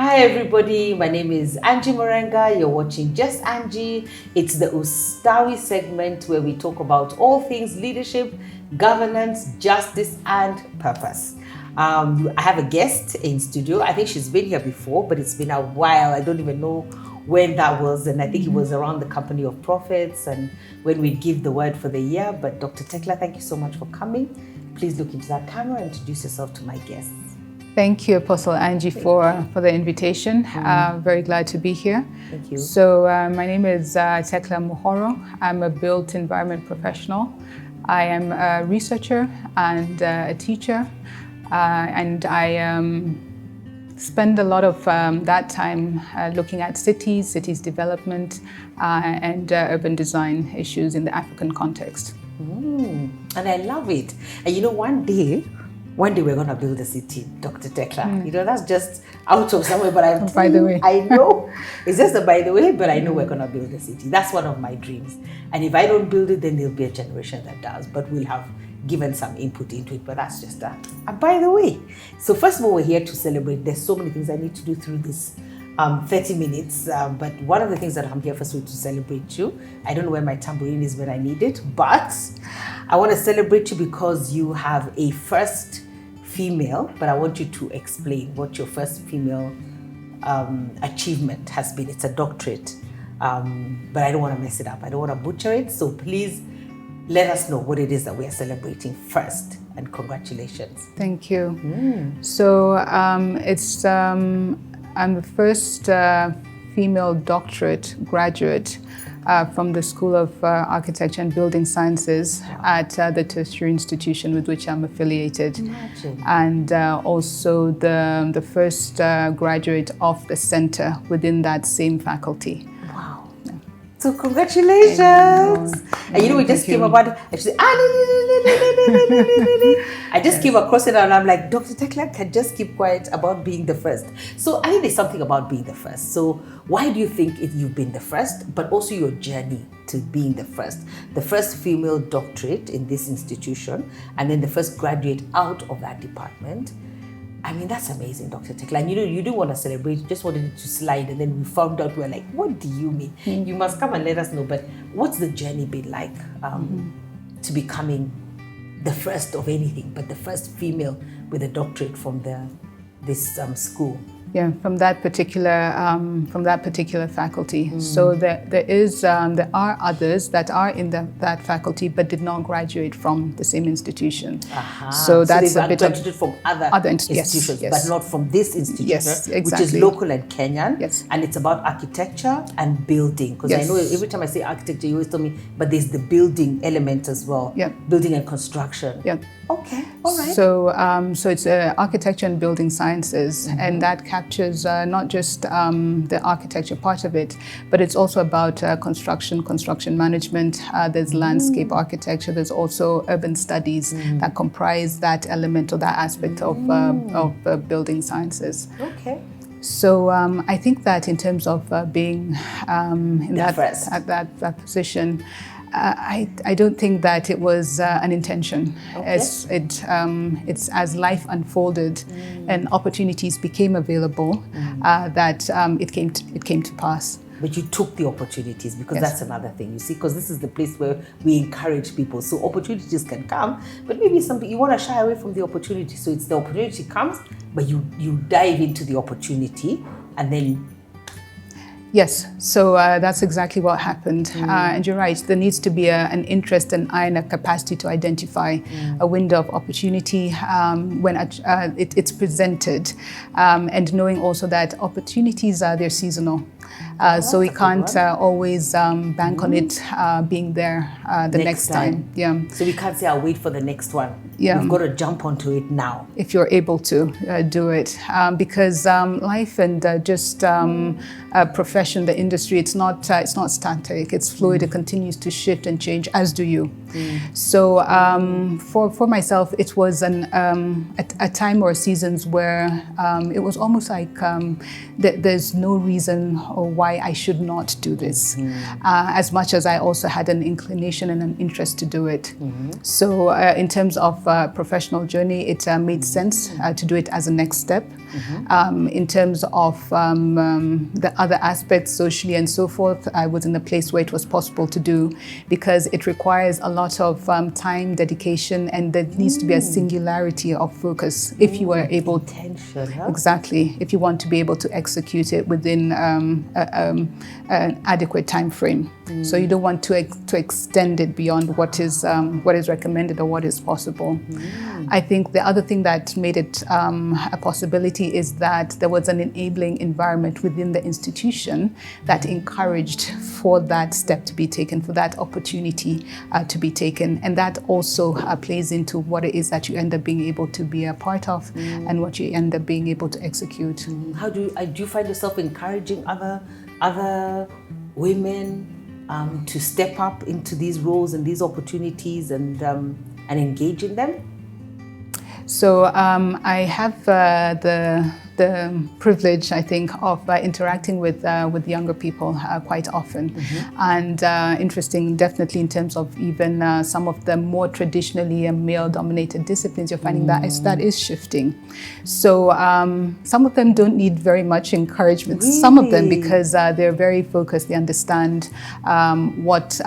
Hi everybody, my name is Angie Morenga. You're watching Just Angie. It's the Ustawi segment where we talk about all things leadership, governance, justice, and purpose. I have a guest in studio. I think she's been here before, but it's been a while. I don't even know when that was, and I think it was around the Company of Prophets and when we give the word for the year. But Dr. Teckla, thank you so much for coming. Please look into that camera and introduce yourself to my guests. Thank you, Apostle Angie, for the invitation. Very glad to be here. Thank you. So my name is Teckla Muhoro. I'm a built environment professional. I am a researcher and a teacher, and I spend a lot of that time looking at cities development, and urban design issues in the African context. And I love it. And you know, one day we're going to build a city, Dr. Teckla. You know, that's just out of somewhere, but I'm by the way. I know. It's just a by the way, but I know we're going to build a city. That's one of my dreams. And if I don't build it, then there'll be a generation that does. But we'll have given some input into it, but that's just a by the way. So first of all, we're here to celebrate. There's so many things I need to do through this 30 minutes, but one of the things that I'm here for is to celebrate you. I don't know where my tambourine is when I need it, but I want to celebrate you because you have a first female, but I want you to explain what your first female achievement has been. It's a doctorate, but I don't want to mess it up. I don't want to butcher it, so please let us know what it is that we are celebrating first, and congratulations. Thank you. So I'm the first female doctorate graduate from the School of Architecture and Building Sciences at the tertiary institution with which I'm affiliated. Imagine. And also the first graduate of the center within that same faculty. Wow. So congratulations. And you know, we just came about it. I just came across it and I'm like, Dr. Teckla can just keep quiet about being the first. So I think there's something about being the first. So why do you think you've been the first, but also your journey to being the first female doctorate in this institution, and then the first graduate out of that department? I mean, that's amazing, Dr. Teckla. And you know, you didn't want to celebrate, you just wanted it to slide, and then we found out, we're like, what do you mean? You must come and let us know. But what's the journey been like to becoming the first of anything, but the first female with a doctorate from this school? Yeah, from that particular faculty. So there are others that are in that faculty but did not graduate from the same institution. So that's a bit graduated from other institutions, yes. but not from this institution, yes, exactly. Which is local and Kenyan. Yes. And it's about architecture and building. Because I know every time I say architecture, you always tell me, but there's the building element as well. Yeah. Building and construction. Yeah. Okay, all right. So it's architecture and building sciences, and that captures not just the architecture part of it, but it's also about construction management. There's landscape architecture. There's also urban studies that comprise that element or that aspect of building sciences. Okay. So I think that in terms of being in that position, I don't think that it was an intention. Okay. It's as life unfolded and opportunities became available that it came to pass. But you took the opportunities, because that's another thing, you see, because this is the place where we encourage people. So opportunities can come, but maybe you want to shy away from the opportunity. So it's the opportunity comes, but you dive into the opportunity and then. Yes, so that's exactly what happened. And you're right, there needs to be an interest and a capacity to identify a window of opportunity when it's presented, and knowing also that opportunities they're seasonal. So we can't always bank on it being there the next time. Yeah. So we can't say, I'll wait for the next one. Yeah. We've got to jump onto it now. If you're able to do it. Because life and just profession, the industry, it's not static, it's fluid, it continues to shift and change, as do you. So for myself, it was a time or seasons where it was almost like there's no reason or why why I should not do this, as much as I also had an inclination and an interest to do it. So in terms of professional journey, it made sense to do it as a next step. In terms of the other aspects, socially and so forth, I was in a place where it was possible to do, because it requires a lot of time, dedication, and there needs to be a singularity of focus if you are able Intention, huh? Exactly, if you want to be able to execute it within an adequate time frame. So you don't want to extend it beyond what is recommended or what is possible. I think the other thing that made it a possibility is that there was an enabling environment within the institution that encouraged for that step to be taken, for that opportunity to be taken. And that also plays into what it is that you end up being able to be a part of and what you end up being able to execute. How do you find yourself encouraging other women to step up into these roles and these opportunities and engage in them? So I have the privilege, I think, of interacting with younger people quite often. And interesting, definitely in terms of even some of the more traditionally male-dominated disciplines, you're finding that is shifting. So some of them don't need very much encouragement. Really? Some of them, because they're very focused, they understand what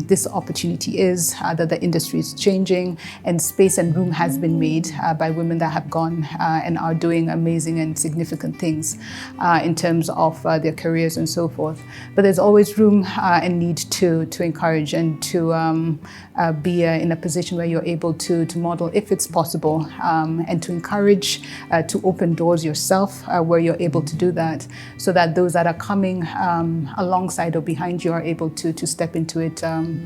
this opportunity is, that the industry is changing, and space and room has been made by women that have gone and are doing amazing and significant things in terms of their careers and so forth. But there's always room and need to encourage and to be in a position where you're able to model, if it's possible, and to encourage to open doors yourself where you're able to do that, so that those that are coming alongside or behind you are able to step into it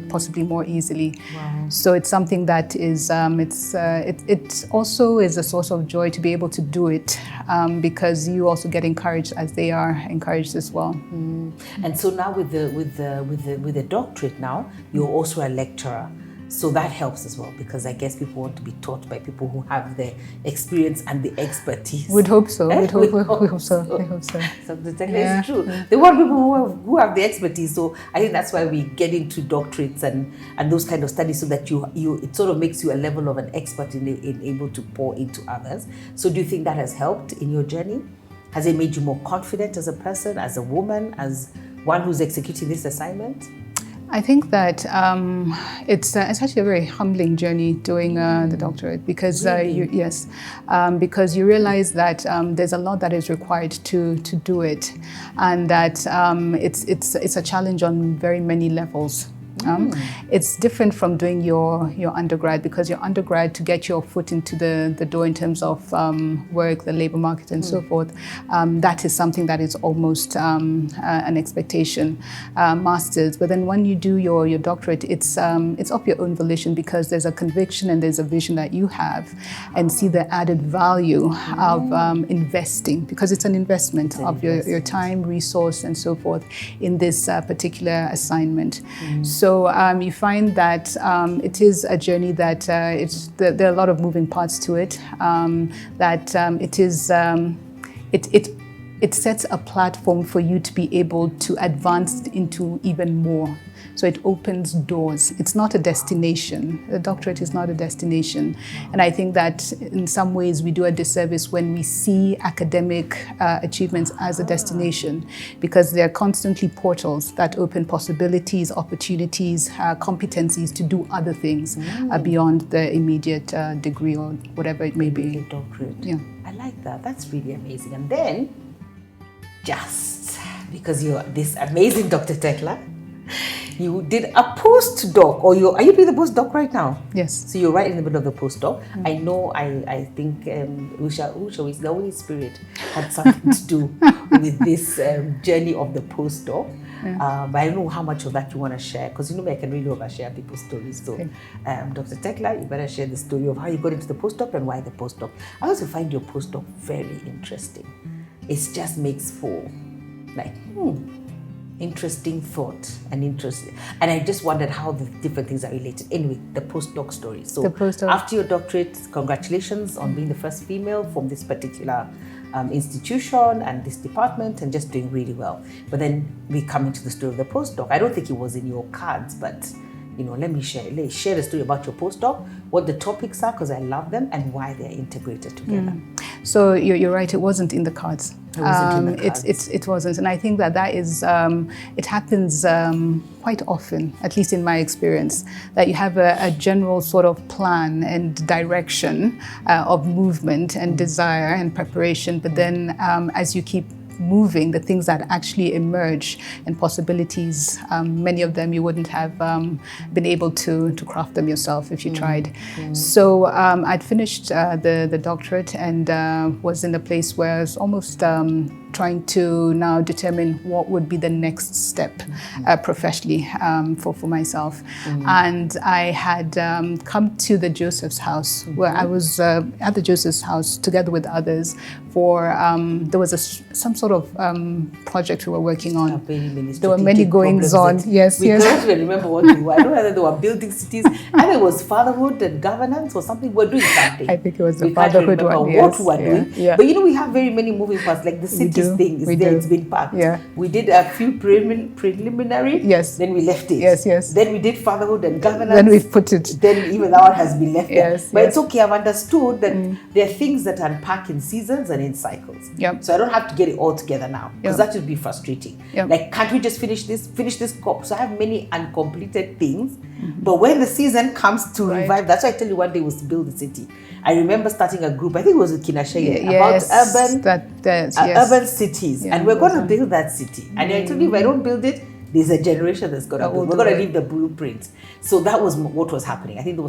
possibly more easily. Wow. So it's something that is it also is a source of joy to be able to do it, because you also get encouraged as they are encouraged as well. And so now with the doctorate now, you're also a lecturer. So that helps as well, because I guess people want to be taught by people who have the experience and the expertise. We'd hope so. We hope so. So the Teckla is true. They want people who have the expertise. So I think that's why we get into doctorates and those kind of studies, so that it sort of makes you a level of an expert in able to pour into others. So do you think that has helped in your journey? Has it made you more confident as a person, as a woman, as one who's executing this assignment? I think that it's actually a very humbling journey doing the doctorate, because Really? because you realize that there's a lot that is required to do it, and that it's a challenge on very many levels. It's different from doing your undergrad, because your undergrad, to get your foot into the door in terms of work, the labor market and so forth, that is something that is almost an expectation. Masters, but then when you do your doctorate, it's of your own volition, because there's a conviction and there's a vision that you have, and see the added value of investing, because it's an investment of your time, resource and so forth in this particular assignment. So you find that it is a journey that there are a lot of moving parts to it. It sets a platform for you to be able to advance into even more. So it opens doors. It's not a destination. The doctorate is not a destination. And I think that in some ways we do a disservice when we see academic achievements as a destination, because they're constantly portals that open possibilities, opportunities, competencies to do other things beyond the immediate degree or whatever it may be. Doctorate. Yeah. I like that. That's really amazing. And then, just because you're this amazing Dr. Teckla, you did a postdoc, or are you doing the postdoc right now? Yes. So you're right in the middle of the postdoc. I know. I think the Holy Spirit had something to do with this journey of the postdoc. But I don't know how much of that you want to share, because you know me, I can really overshare people's stories. So, Dr. Teckla, you better share the story of how you got into the postdoc and why the postdoc. I also find your postdoc very interesting. It just makes for interesting thought and I just wondered how the different things are related. Anyway, the postdoc story. So after your doctorate, congratulations on being the first female from this particular institution and this department and just doing really well. But then we come into the story of the postdoc. I don't think it was in your cards, but let me share the story about your postdoc, what the topics are, because I love them, and why they're integrated together. So you're right, it wasn't in the cards. It wasn't in the cards. It wasn't. And I think that is, it happens quite often, at least in my experience, that you have a general sort of plan and direction of movement and desire and preparation, but then as you keep moving, the things that actually emerge and possibilities, many of them you wouldn't have been able to craft them yourself if you tried. So I'd finished the doctorate and was in a place where I was almost trying to now determine what would be the next step professionally for myself. And I had come to the Joseph's house, where I was at the Joseph's house together with others for, there was some sort of project we were working on. There were many goings on. Yes, we yes. can't even remember what we were. I don't know whether they were building cities. I think it was fatherhood and governance or something. We're doing something. I think it was the we can't fatherhood remember one. What Yes, we were doing. yeah. But we have very many moving parts, like the cities thing is there, it's been packed. Yeah. We did a few preliminary, Yes. then we left it. Yes, yes. Then we did fatherhood and governance. Then we put it. Then even that one has been left there. Yes, But yes. it's okay, I've understood that there are things that unpack in seasons and in cycles. Yep. So I don't have to get it all together now, because that would be frustrating. Yep. Like, can't we just finish this scope? So I have many uncompleted things. But when the season comes to revive, that's why I tell you one day was to build the city. I remember starting a group, I think it was with Kinashaya, about urban cities. Yeah, and we're going to build that city. And I told you, if I don't build it, there's a generation that's going to build. We're going to leave the blueprint. So that was what was happening. I think there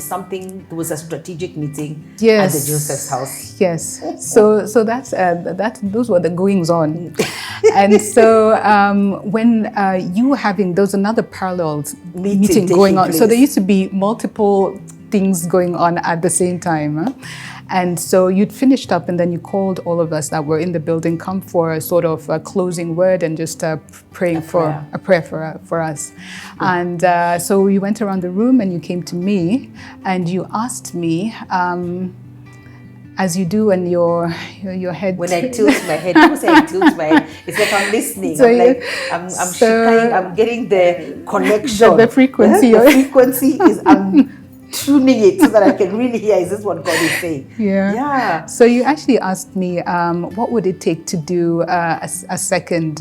was a strategic meeting at the Joseph's house. Yes. So that's those were the goings on. And so when you were having, there was another parallel meeting going on. Place. So there used to be multiple things going on at the same time. Huh? And so you'd finished up and then you called all of us that were in the building, come for a sort of a closing word and just praying for a prayer for us. And so we went around the room and you came to me and you asked me, as you do when your head... When I tilt my head, people say I tilt my head. It's like I'm listening. So I'm getting the connection. The frequency. The frequency is, I'm tuning it so that I can really hear, is this what God is saying? Yeah. So you actually asked me, what would it take to do a second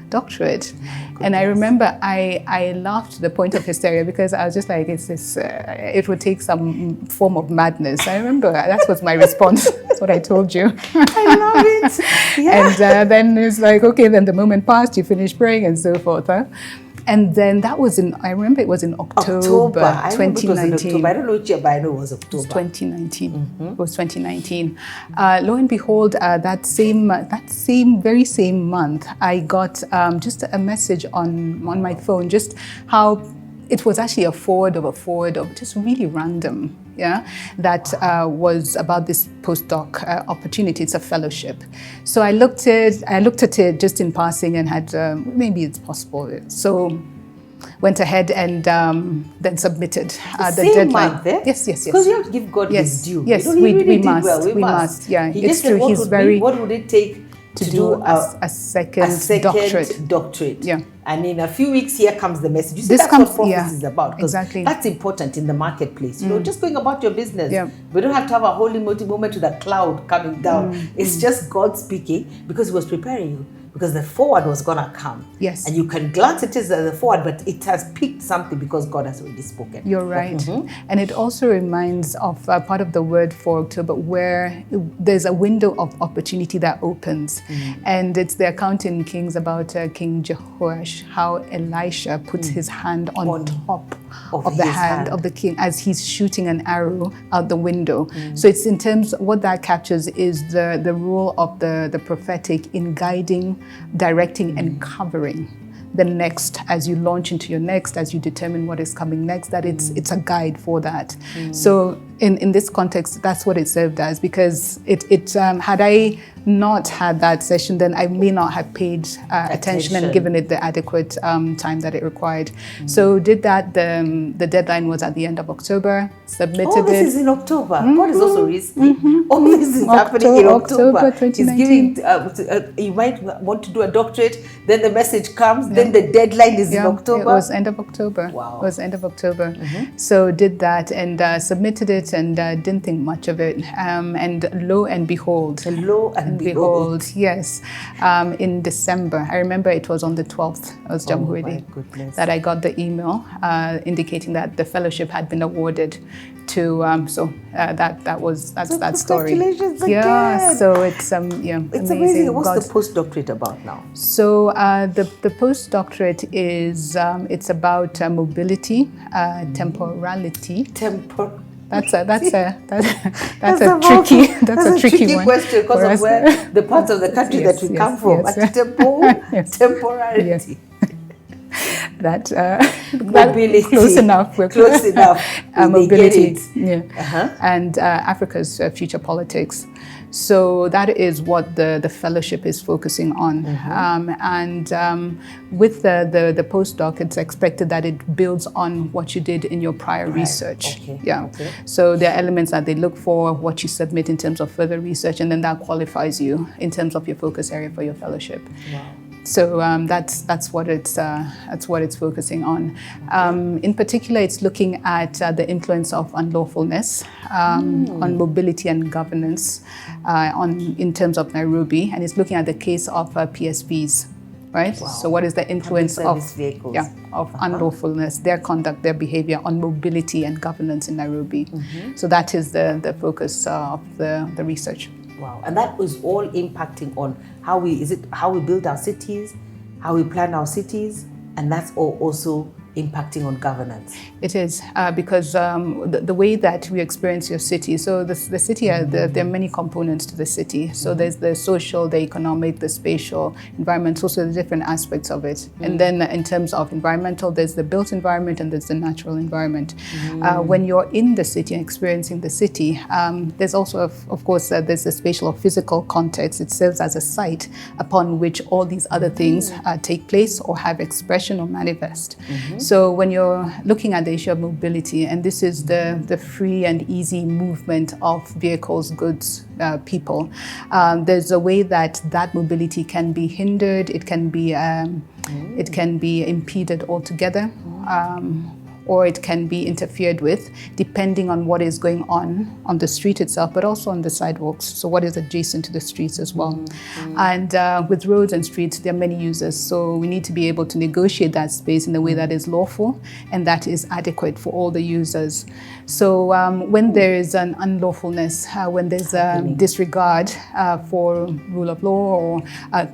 doctorate? And I remember I laughed to the point of hysteria because I was just like, it would take some form of madness. I remember that was my response. That's what I told you. I love it. Yeah. And then it's like, okay, then the moment passed, you finished praying and so forth. Huh? And then that was I remember it was in October 2019. I don't know which year, but I know it was October. It was 2019. It was 2019. Lo and behold, that very same month, I got just a message on my phone, just how it was actually a forward of just really random. Yeah, that was about this postdoc opportunity. It's a fellowship. So I looked at it just in passing and had maybe it's possible. So went ahead and then submitted the deadline. Month, eh? Yes. Because you have to give God his due. Yes, we must. Yeah, it's true. He's very. What would it take to do a second doctorate? Yeah. And in a few weeks, here comes the message. You see, that's what prophecy is about. Exactly. That's important in the marketplace. Just going about your business. Yeah. We don't have to have a holy moment with a cloud coming down. It's just God speaking because He was preparing you. Because the forward was going to come. Yes. And you can glance at it as the forward, but it has picked something because God has already spoken. You're right. And it also reminds of part of the word for October where there's a window of opportunity that opens. And it's the account in Kings about King Jehoash, how Elisha puts his hand on top of the hand of the king as he's shooting an arrow out the window. So it's in terms, what that captures is the role of the prophetic in guiding, directing and covering the next as you launch into your next, as you determine what is coming next, that it's a guide for that. So in this context, that's what it served as, because had I not had that session, then I may not have paid attention and given it the adequate time that it required. So did that. The deadline was at the end of October. Submitted it. Oh, this is in October. God is also risky. All this is happening in October. 2019. It's giving, you might want to do a doctorate, then the message comes, then the deadline is in October. It was end of October. Wow. It was end of October. So did that and submitted it and didn't think much of it. And lo and behold. Yes. In December, I remember it was on the 12th, it was Jamhuri Day, that I got the email indicating that the fellowship had been awarded to, that's that story. Congratulations again. Yeah, so it's it's amazing. What's the postdoctorate about now? So the postdoctorate is it's about mobility, temporality. That's a tricky one question because of where the parts of the country that we come from. Temporality. Mobility. Close enough. Close enough. Mobility. And Africa's future politics. So that is what the fellowship is focusing on. With the postdoc, it's expected that it builds on what you did in your prior research. So there are elements that they look for, what you submit in terms of further research, and then that qualifies you in terms of your focus area for your fellowship. Wow. So that's what it's focusing on. In particular, it's looking at the influence of unlawfulness on mobility and governance in terms of Nairobi, and it's looking at the case of PSVs. Right. Wow. So, what is the influence of unlawfulness, their conduct, their behavior on mobility and governance in Nairobi? So that is the focus of the research. Wow, and that was all impacting on how we build our cities, how we plan our cities, and that's all also impacting on governance. It is because the way that we experience your city. So the city, there are many components to the city. So there's the social, the economic, the spatial, environmental. So the different aspects of it. And then in terms of environmental, there's the built environment and there's the natural environment. When you're in the city and experiencing the city, there's also, of course, there's the spatial or physical context. It serves as a site upon which all these other things take place or have expression or manifest. So when you're looking at the issue of mobility, and this is the free and easy movement of vehicles, goods, people, there's a way that mobility can be hindered, it can be impeded altogether, or it can be interfered with depending on what is going on the street itself, but also on the sidewalks. So what is adjacent to the streets as well. And with roads and streets, there are many users. So we need to be able to negotiate that space in a way that is lawful and that is adequate for all the users. So when there is an unlawfulness, when there's a disregard for rule of law or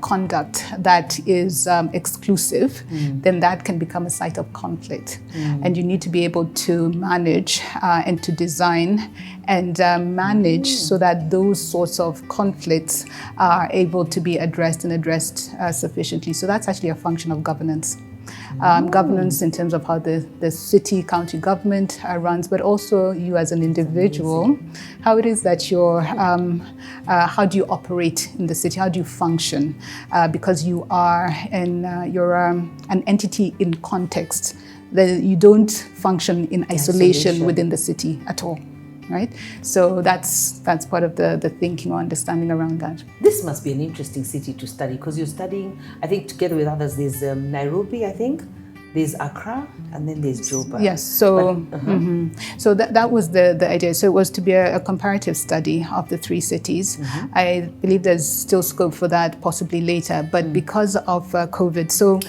conduct that is exclusive, then that can become a site of conflict. And you need to be able to manage and to design and manage so that those sorts of conflicts are able to be addressed sufficiently. So that's actually a function of governance. Governance in terms of how the city, county government runs, but also you as an individual, how it is that how do you operate in the city, how do you function, because you are you're an entity in context. You don't function in isolation within the city at all. Right? So that's part of the thinking or understanding around that. This must be an interesting city to study because you're studying, I think together with others, there's Nairobi, I think, there's Accra, and then there's Joburg. Yes, so so that was the idea. So it was to be a comparative study of the three cities. I believe there's still scope for that possibly later, but because of COVID, so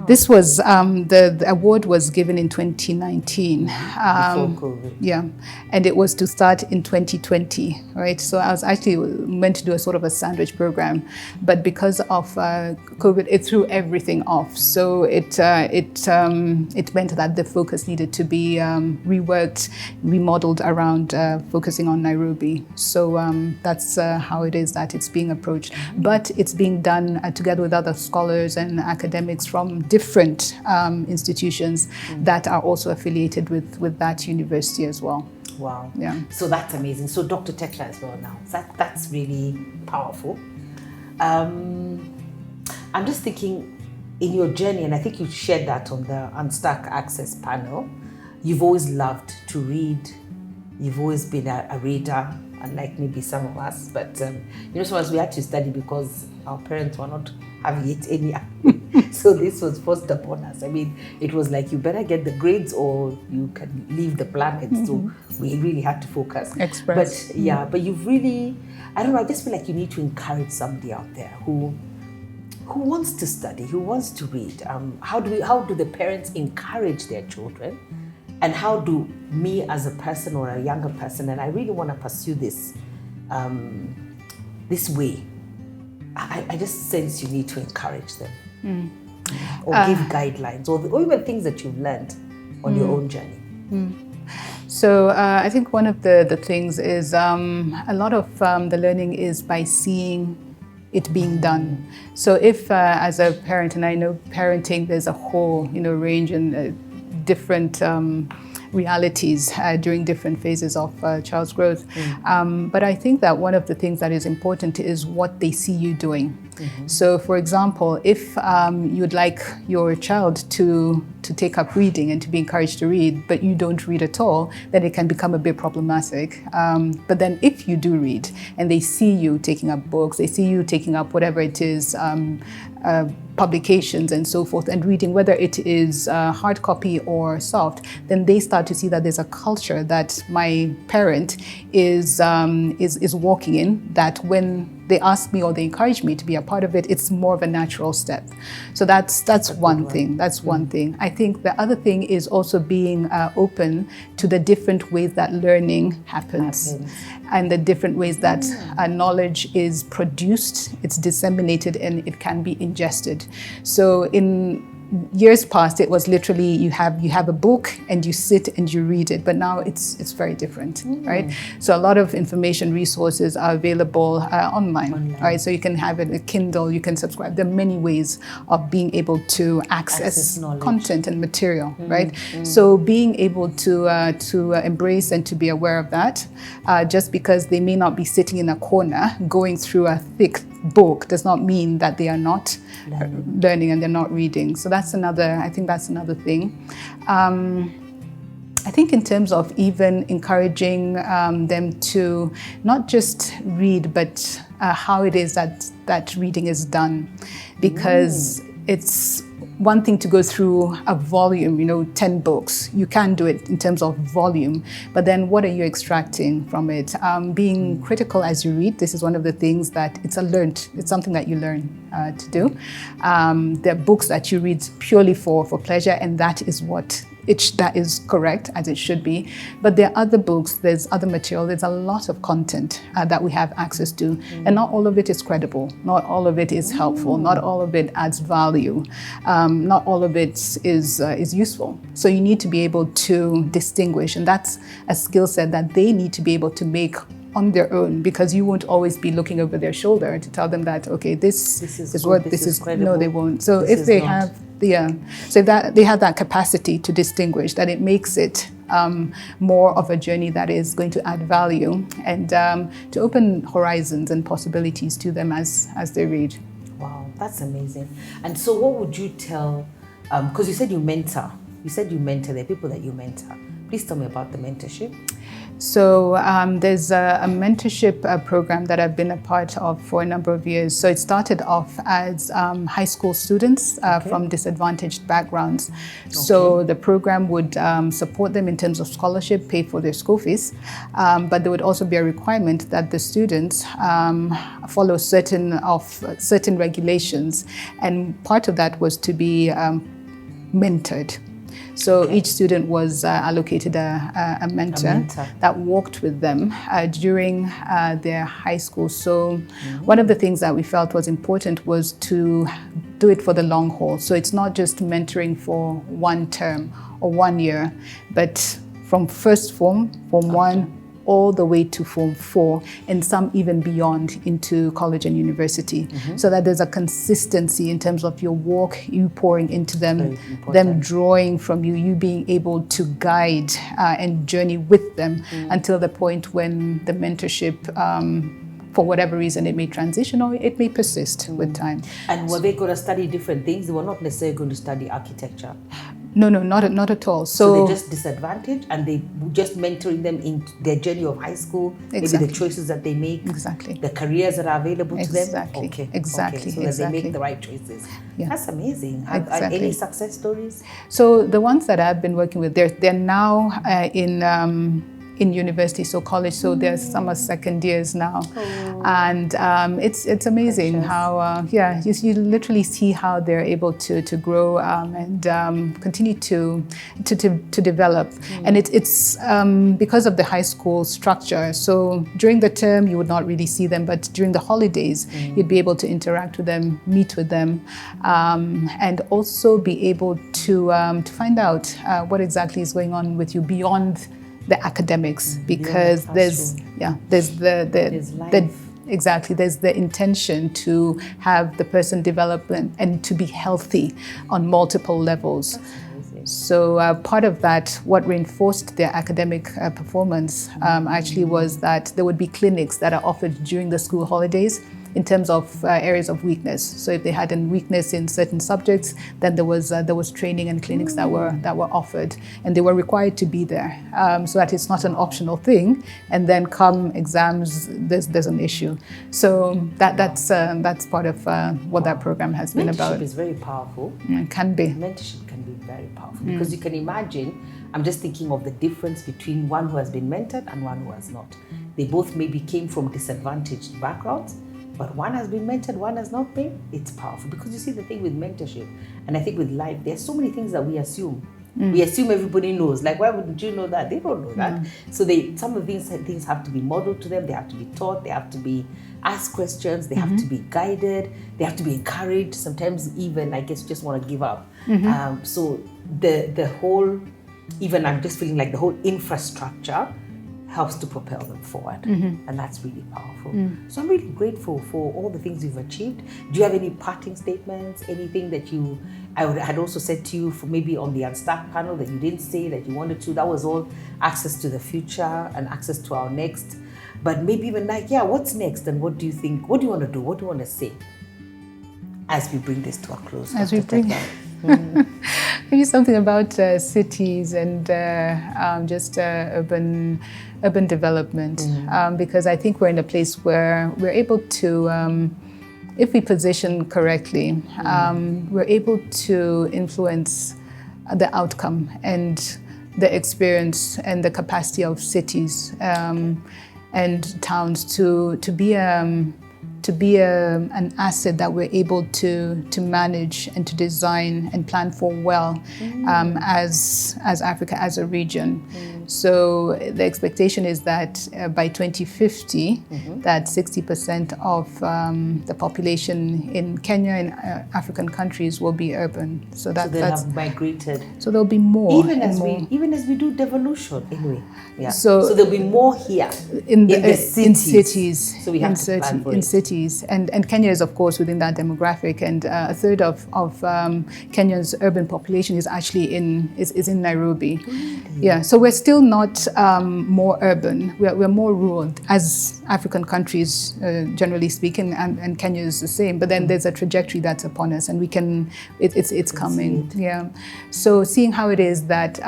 this was, the award was given in 2019. Before COVID. Yeah, and it was to start in 2020, right? So I was actually meant to do a sort of a sandwich program, but because of COVID, it threw everything off. So it meant that the focus needed to be reworked, remodeled around focusing on Nairobi. So that's how it is that it's being approached. But it's being done together with other scholars and academics from different institutions that are also affiliated with that university as well. Wow. Yeah. So that's amazing. So Dr. Teckla as well now. That's really powerful. I'm just thinking, in your journey, and I think you shared that on the Unstuck Access panel, you've always loved to read. You've always been a reader, unlike maybe some of us. But some of us, we had to study because our parents were not having it any. So this was forced upon us. I mean, it was like, you better get the grades or you can leave the planet. So we really had to focus. Express. But yeah, but you've really, I don't know, I just feel like you need to encourage somebody out there who wants to study, who wants to read. How do the parents encourage their children? And how do me as a person or a younger person, and I really want to pursue this this way, I just sense you need to encourage them. Or give guidelines, or even things that you've learned on your own journey. So I think one of the things is a lot of the learning is by seeing it being done. So if as a parent, and I know parenting, there's a whole range and different realities during different phases of child's growth. But I think that one of the things that is important is what they see you doing. So for example, if you'd like your child to take up reading and to be encouraged to read, but you don't read at all, then it can become a bit problematic. But then if you do read and they see you taking up books, they see you taking up whatever it is, publications and so forth, and reading, whether it is hard copy or soft, then they start to see that there's a culture that my parent is walking in, that when they ask me or they encourage me to be a part of it, it's more of a natural step. So that's one thing. That's one thing. I think the other thing is also being open to the different ways that learning happens. And the different ways that knowledge is produced, it's disseminated, and it can be ingested. So in years past, it was literally you have a book and you sit and you read it, but now it's very different, right? So a lot of information resources are available online, right? So you can have it a Kindle, you can subscribe. There are many ways of being able to access content and material, right? So being able to embrace and to be aware of that, just because they may not be sitting in a corner going through a thick book does not mean that they are not learning and they're not reading. So I think that's another thing. I think in terms of even encouraging them to not just read, but how it is that reading is done. Because it's one thing to go through a volume, 10 books. You can do it in terms of volume, but then what are you extracting from it? Being critical as you read, this is one of the things that it's something that you learn to do. There are books that you read purely for pleasure, and that is correct, as it should be. But there are other books, there's other material, there's a lot of content that we have access to, and not all of it is credible, not all of it is helpful, not all of it adds value, not all of it is useful. So you need to be able to distinguish, and that's a skill set that they need to be able to make on their own, because you won't always be looking over their shoulder to tell them that, okay, this is credible. No, they won't. So if they have that they have that capacity to distinguish, that it makes it more of a journey that is going to add value and to open horizons and possibilities to them as they read. Wow, that's amazing. And so what would you tell, because you said you mentor, there are people that you mentor. Please tell me about the mentorship. So there's a mentorship program that I've been a part of for a number of years. So it started off as high school students from disadvantaged backgrounds. So the program would support them in terms of scholarship, pay for their school fees, but there would also be a requirement that the students follow certain regulations, and part of that was to be mentored. So each student was allocated a mentor that walked with them during their high school. So one of the things that we felt was important was to do it for the long haul. So it's not just mentoring for one term or 1 year, but from first form 1 all the way to Form 4, and some even beyond into college and university. So that there's a consistency in terms of your walk, you pouring into them, them drawing from you, you being able to guide and journey with them until the point when the mentorship, for whatever reason, it may transition or it may persist with time. And were they going to study different things? They were not necessarily going to study architecture. No, not at all. So they're just disadvantaged, and they just mentoring them in their journey of high school, maybe the choices that they make, the careers that are available to them. Okay, so that they make the right choices. That's amazing. Are any success stories? So the ones that I've been working with, they're now in university, so college, so there's some second years now. And it's amazing how you literally see how they're able to grow and continue to develop. And it's because of the high school structure. So during the term you would not really see them, but during the holidays you'd be able to interact with them, meet with them, and also be able to find out what exactly is going on with you beyond the academics, because there's the intention to have the person develop and to be healthy on multiple levels. So part of that, what reinforced their academic performance actually was that there would be clinics that are offered during the school holidays in terms of areas of weakness. So if they had a weakness in certain subjects, then there was training and clinics that were offered, and they were required to be there, so that it's not an optional thing. And then come exams, there's an issue. So that's part of what that program has been about. Mentorship is very powerful. It can be. Mentorship can be very powerful because you can imagine. I'm just thinking of the difference between one who has been mentored and one who has not. They both maybe came from disadvantaged backgrounds, but one has been mentored, one has not been. It's powerful because you see the thing with mentorship, and I think with life, there's so many things that we assume. We assume everybody knows. Like, why wouldn't you know that? They don't know that. So some of these things have to be modeled to them. They have to be taught. They have to be asked questions. They have to be guided. They have to be encouraged. Sometimes even, I guess, just want to give up. So the whole, even I'm just feeling like the whole infrastructure helps to propel them forward. And that's really powerful. So I'm really grateful for all the things you've achieved. Do you have any parting statements? Anything that I had also said to you for maybe on the Unstuck panel that you didn't say that you wanted to? That was all access to the future and access to our next. But maybe even like, what's next? And what do you think? What do you want to do? What do you want to say as we bring this to a close? As we bring maybe something about cities and just urban development, because I think we're in a place where we're able to, if we position correctly, we're able to influence the outcome and the experience and the capacity of cities and towns to be an asset that we're able to manage and to design and plan for well as Africa, as a region. So the expectation is that by 2050, that 60% of the population in Kenya and African countries will be urban. So they'll have migrated. So there'll be more. Even as we do devolution, anyway. Yeah. So there'll be more here in cities. So we have to plan for it. Cities. And Kenya is, of course, within that demographic, and a third of Kenya's urban population is actually in Nairobi. Yeah, so we're still not more urban. We're more rural as African countries, generally speaking, and Kenya is the same. But then there's a trajectory that's upon us, and it's coming. Yeah. So seeing how it is that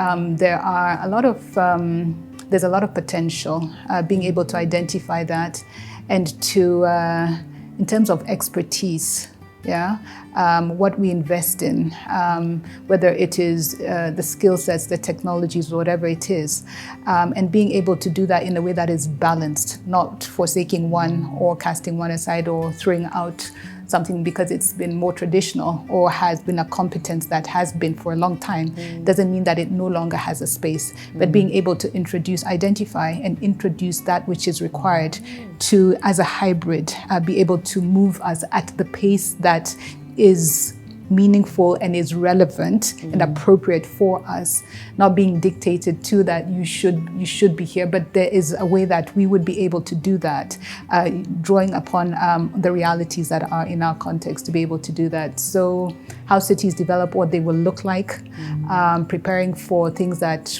there's a lot of potential, being able to identify that, and to in terms of expertise, what we invest in, whether it is the skill sets, the technologies, whatever it is, and being able to do that in a way that is balanced, not forsaking one or casting one aside or throwing out something because it's been more traditional or has been a competence that has been for a long time, doesn't mean that it no longer has a space. But being able to identify and introduce that which is required to, as a hybrid, be able to move us at the pace that is meaningful and is relevant and appropriate for us, not being dictated to that you should be here, but there is a way that we would be able to do that, drawing upon the realities that are in our context to be able to do that. So how cities develop, what they will look like, preparing for things that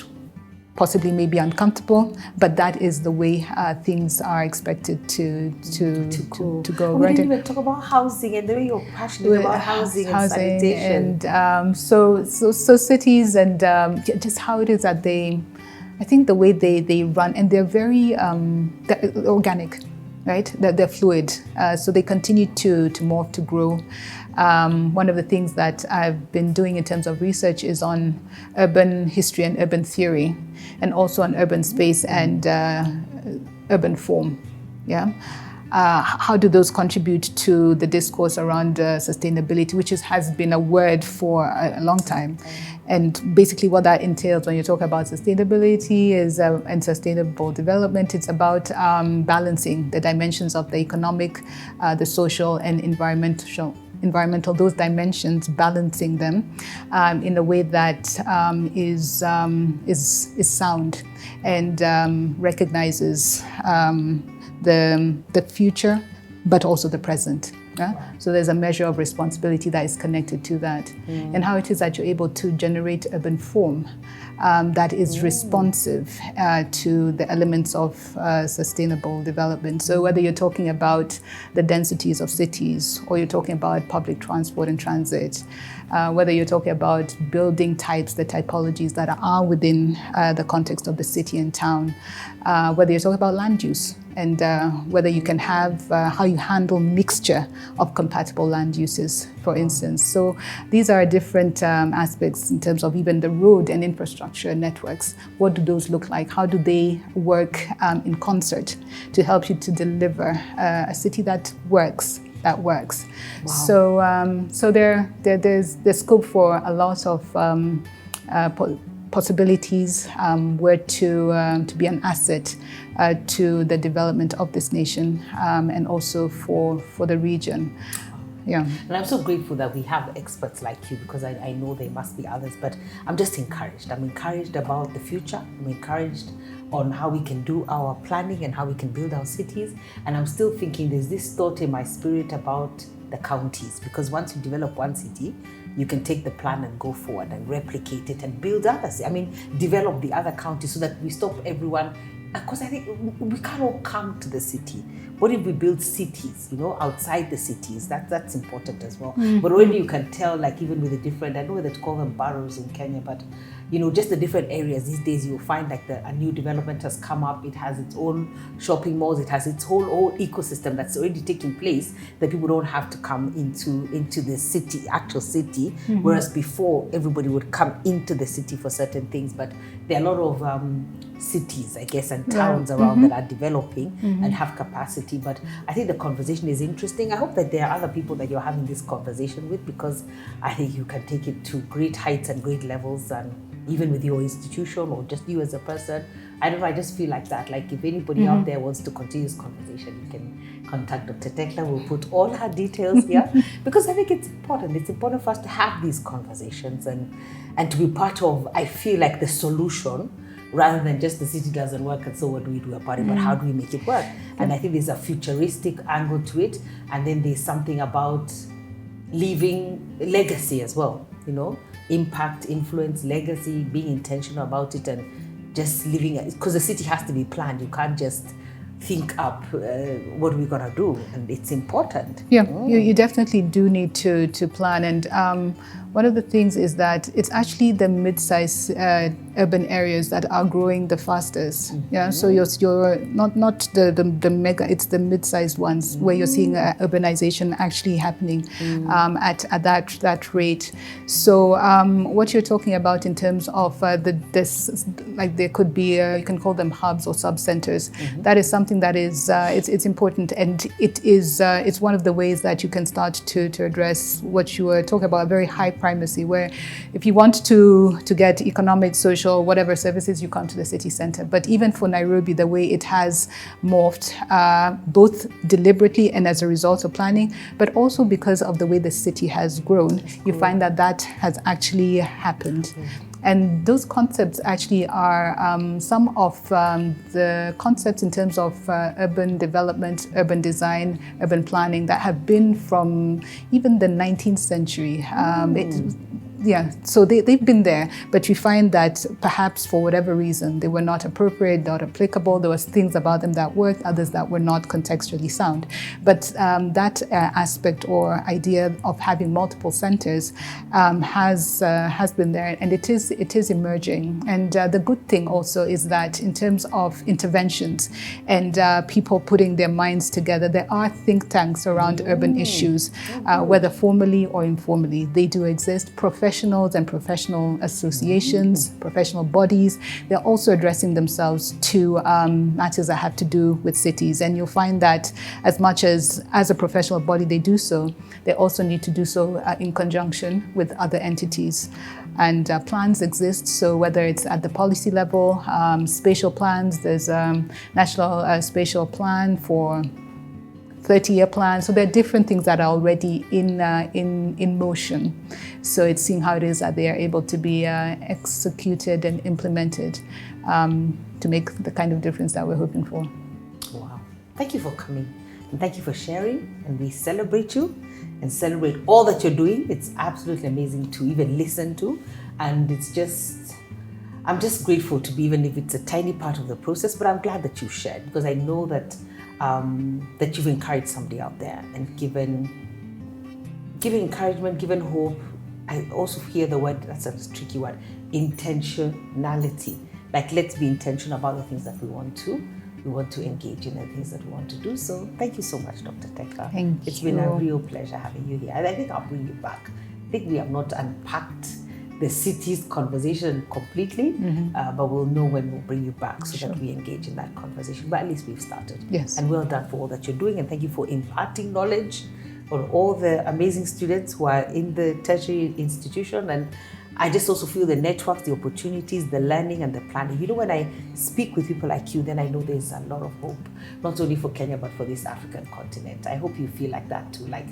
possibly may be uncomfortable, but that is the way things are expected to go. We didn't even talk about housing and the way you're passionate about housing and sanitation. And so cities and just how it is that I think the way they run, and they're very they're organic, right? They're fluid, so they continue to morph, to grow. One of the things that I've been doing in terms of research is on urban history and urban theory, and also on urban space and urban form. Yeah. How do those contribute to the discourse around sustainability, which has been a word for a long time? And basically what that entails when you talk about sustainability and sustainable development, it's about balancing the dimensions of the economic, the social and environmental, those dimensions, balancing them in a way that is sound and recognizes the future, but also the present. Yeah? Wow. So there's a measure of responsibility that is connected to that, and how it is that you're able to generate urban form that is responsive to the elements of sustainable development. So whether you're talking about the densities of cities, or you're talking about public transport and transit, whether you're talking about building types, the typologies that are within the context of the city and town, whether you're talking about land use, and whether you can have how you handle mixture of compatible land uses, for instance. So these are different aspects in terms of even the road and infrastructure networks. What do those look like? How do they work in concert to help you to deliver a city that works? Wow. So there's scope for a lot of possibilities where to be an asset to the development of this nation and also for the region. Yeah. And I'm so grateful that we have experts like you, because I know there must be others, but I'm just encouraged. I'm encouraged about the future. I'm encouraged on how we can do our planning and how we can build our cities. And I'm still thinking there's this thought in my spirit about the counties, because once you develop one city, you can take the plan and go forward and replicate it and build others. I mean, develop the other counties so that we stop everyone. Because I think we can't all come to the city. What if we build cities, outside the cities? That's important as well. Mm-hmm. But already you can tell, like even with the different, I know whether to call them boroughs in Kenya, but just the different areas these days, you'll find like a new development has come up. It has its own shopping malls. It has its whole ecosystem that's already taking place, that people don't have to come into the city, actual city. Mm-hmm. Whereas before, everybody would come into the city for certain things. But there are a lot of cities, I guess, and towns around that are developing and have capacity. But I think the conversation is interesting. I hope that there are other people that you're having this conversation with, because I think you can take it to great heights and great levels, and even with your institution or just you as a person. I don't know, I just feel like that. Like if anybody out there wants to continue this conversation, you can contact Dr. Teckla. We'll put all her details here because I think it's important. It's important for us to have these conversations and to be part of, I feel like, the solution, rather than just the city doesn't work and so what do we do about it, but how do we make it work? And I think there's a futuristic angle to it, and then there's something about leaving legacy as well, impact, influence, legacy, being intentional about it, and just living it, because the city has to be planned. You can't just think up what we're gonna do, and it's important. You definitely do need to plan, and one of the things is that it's actually the mid-sized urban areas that are growing the fastest. So you're not the mega, it's the mid-sized ones where you're seeing urbanization actually happening at that rate. So what you're talking about in terms of this, like there could be you can call them hubs or sub-centers. That is something that is it's important, and it's one of the ways that you can start to address what you were talking about, a very high primacy, where if you want to get economic, social, whatever services, you come to the city center. But even for Nairobi, the way it has morphed, both deliberately and as a result of planning, but also because of the way the city has grown, you find that that has actually happened. And those concepts actually are some of the concepts in terms of urban development, urban design, urban planning that have been from even the 19th century. So they've been there, but we find that perhaps for whatever reason, they were not appropriate, not applicable. There was things about them that worked, others that were not contextually sound. But that aspect or idea of having multiple centers has been there, and it is emerging. And the good thing also is that in terms of interventions and people putting their minds together, there are think tanks around urban issues, whether formally or informally. They do exist. Professionals and professional associations, professional bodies, they're also addressing themselves to matters that have to do with cities. And you'll find that as much as a professional body they do so, they also need to do so in conjunction with other entities. And plans exist, so whether it's at the policy level, spatial plans, there's a national spatial plan for 30-year plan. So there are different things that are already in motion. So it's seeing how it is that they are able to be executed and implemented to make the kind of difference that we're hoping for. Wow. Thank you for coming. And thank you for sharing. And we celebrate you and celebrate all that you're doing. It's absolutely amazing to even listen to. And I'm just grateful to be, even if it's a tiny part of the process, but I'm glad that you shared, because I know that that you've encouraged somebody out there and given encouragement, given hope. I also hear the word, that's a tricky word, intentionality. Like, let's be intentional about the things that we want to engage in, the things that we want to do. So thank you so much, Dr. Teckla. Thank you. It's been a real pleasure having you here. And I think I'll bring you back. I think we have not unpacked the city's conversation completely, but we'll know when we'll bring you back so that we engage in that conversation. But at least we've started. Yes. And well done for all that you're doing. And thank you for imparting knowledge on all the amazing students who are in the tertiary institution. And I just also feel the networks, the opportunities, the learning and the planning. You know, when I speak with people like you, then I know there's a lot of hope, not only for Kenya, but for this African continent. I hope you feel like that too. Like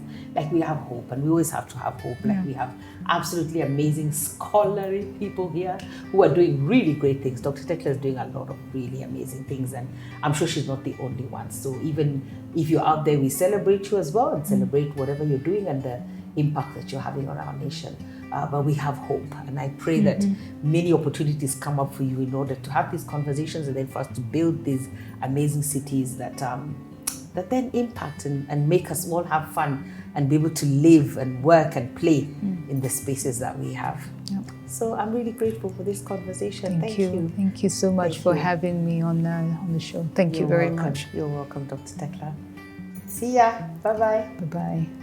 we have hope, and we always have to have hope. Like we have absolutely amazing scholarly people here who are doing really great things. Dr. Teckla is doing a lot of really amazing things, and I'm sure she's not the only one. So even if you're out there, we celebrate you as well and celebrate whatever you're doing and the impact that you're having on our nation. But we have hope, and I pray that many opportunities come up for you in order to have these conversations, and then for us to build these amazing cities that then impact and make us all have fun and be able to live and work and play in the spaces that we have. Yep. So I'm really grateful for this conversation. Thank you. Thank you so much for having me on the show. Thank you very much. You're welcome, Dr. Teckla. See ya. Bye-bye. Bye-bye.